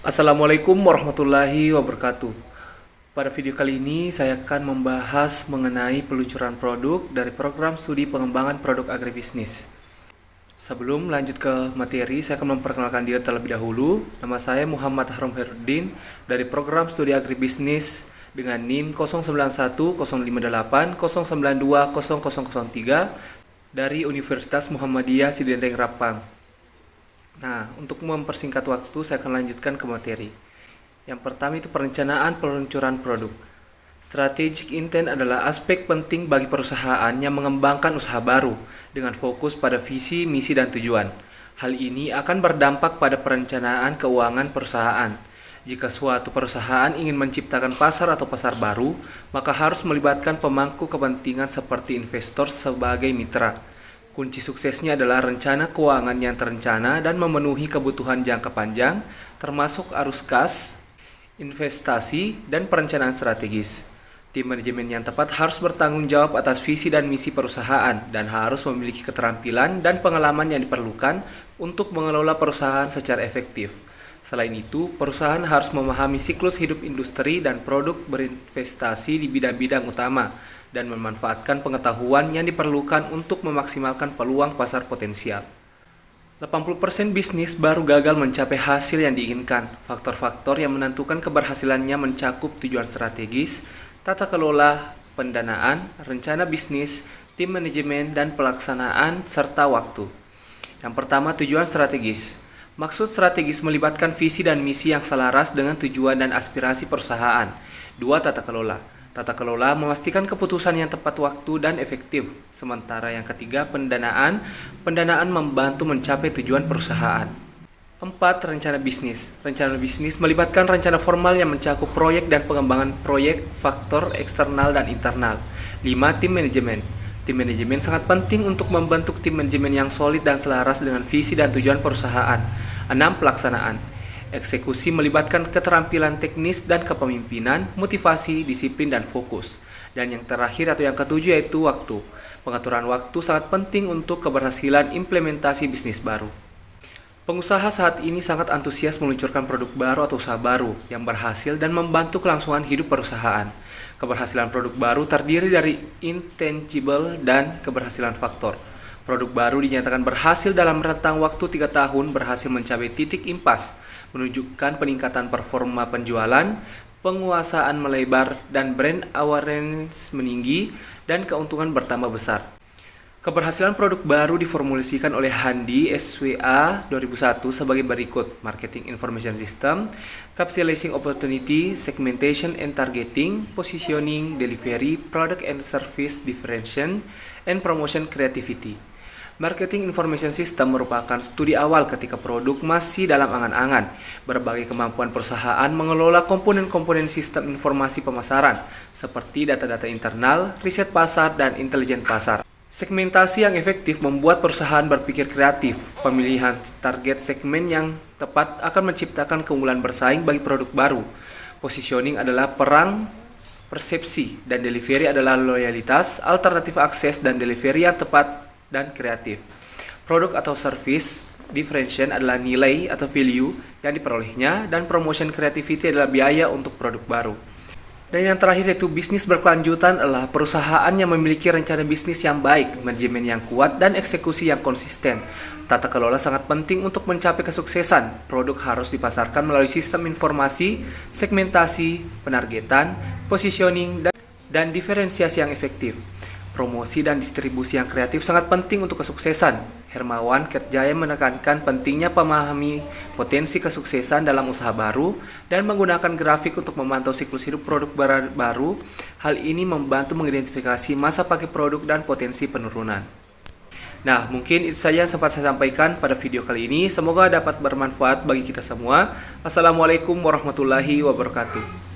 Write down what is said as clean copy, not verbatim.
Assalamualaikum warahmatullahi wabarakatuh. Pada video kali ini saya akan membahas mengenai peluncuran produk dari program studi pengembangan produk agribisnis. Sebelum lanjut ke materi, saya akan memperkenalkan diri terlebih dahulu. Nama saya Muhammad Harum Herudin dari program studi agribisnis dengan NIM 09105809200003 dari Universitas Muhammadiyah Sidendeng Rapang. Nah, untuk mempersingkat waktu, saya akan lanjutkan ke materi. Yang pertama itu perencanaan peluncuran produk. Strategic intent adalah aspek penting bagi perusahaan yang mengembangkan usaha baru dengan fokus pada visi, misi, dan tujuan. Hal ini akan berdampak pada perencanaan keuangan perusahaan. Jika suatu perusahaan ingin menciptakan pasar atau pasar baru, maka harus melibatkan pemangku kepentingan seperti investor sebagai mitra. Kunci suksesnya adalah rencana keuangan yang terencana dan memenuhi kebutuhan jangka panjang, termasuk arus kas, investasi, dan perencanaan strategis. Tim manajemen yang tepat harus bertanggung jawab atas visi dan misi perusahaan dan harus memiliki keterampilan dan pengalaman yang diperlukan untuk mengelola perusahaan secara efektif. Selain itu, perusahaan harus memahami siklus hidup industri dan produk berinvestasi di bidang-bidang utama dan memanfaatkan pengetahuan yang diperlukan untuk memaksimalkan peluang pasar potensial. 80% bisnis baru gagal mencapai hasil yang diinginkan. Faktor-faktor yang menentukan keberhasilannya mencakup tujuan strategis, tata kelola, pendanaan, rencana bisnis, tim manajemen, dan pelaksanaan, serta waktu. Yang pertama, tujuan strategis. Maksud strategis melibatkan visi dan misi yang selaras dengan tujuan dan aspirasi perusahaan. 2. Tata kelola. Tata kelola memastikan keputusan yang tepat waktu dan efektif. Sementara yang ketiga, pendanaan. Pendanaan membantu mencapai tujuan perusahaan. 4. Rencana bisnis. Rencana bisnis melibatkan rencana formal yang mencakup proyek dan pengembangan proyek, faktor eksternal dan internal. 5. Tim manajemen. Tim manajemen sangat penting untuk membentuk tim manajemen yang solid dan selaras dengan visi dan tujuan perusahaan. 6. Pelaksanaan. Eksekusi melibatkan keterampilan teknis dan kepemimpinan, motivasi, disiplin, dan fokus. Dan yang terakhir atau yang ketujuh yaitu waktu. Pengaturan waktu sangat penting untuk keberhasilan implementasi bisnis baru. Pengusaha saat ini sangat antusias meluncurkan produk baru atau usaha baru yang berhasil dan membantu kelangsungan hidup perusahaan. Keberhasilan produk baru terdiri dari intangible dan keberhasilan faktor. Produk baru dinyatakan berhasil dalam rentang waktu 3 tahun berhasil mencapai titik impas, menunjukkan peningkatan performa penjualan, penguasaan melebar, dan brand awareness meninggi, dan keuntungan bertambah besar. Keberhasilan produk baru diformulasikan oleh Handi SWA 2001 sebagai berikut: Marketing Information System, Capitalizing Opportunity, Segmentation and Targeting, Positioning, Delivery, Product and Service Differentiation, and Promotion Creativity. Marketing Information System merupakan studi awal ketika produk masih dalam angan-angan. Berbagai kemampuan perusahaan mengelola komponen-komponen sistem informasi pemasaran, seperti data-data internal, riset pasar, dan intelijen pasar. Segmentasi yang efektif membuat perusahaan berpikir kreatif. Pemilihan target segmen yang tepat akan menciptakan keunggulan bersaing bagi produk baru. Positioning adalah perang persepsi, dan delivery adalah loyalitas, alternatif akses, dan delivery yang tepat dan kreatif. Produk atau service differentiation adalah nilai atau value yang diperolehnya, dan promotion creativity adalah biaya untuk produk baru. Dan yang terakhir yaitu bisnis berkelanjutan adalah perusahaan yang memiliki rencana bisnis yang baik, manajemen yang kuat, dan eksekusi yang konsisten. Tata kelola sangat penting untuk mencapai kesuksesan. Produk harus dipasarkan melalui sistem informasi, segmentasi, penargetan, positioning, dan diferensiasi yang efektif. Promosi dan distribusi yang kreatif sangat penting untuk kesuksesan. Hermawan Kerjaya menekankan pentingnya memahami potensi kesuksesan dalam usaha baru dan menggunakan grafik untuk memantau siklus hidup produk baru. Hal ini membantu mengidentifikasi masa pakai produk dan potensi penurunan. Nah, mungkin itu saja yang sempat saya sampaikan pada video kali ini. Semoga dapat bermanfaat bagi kita semua. Assalamualaikum warahmatullahi wabarakatuh.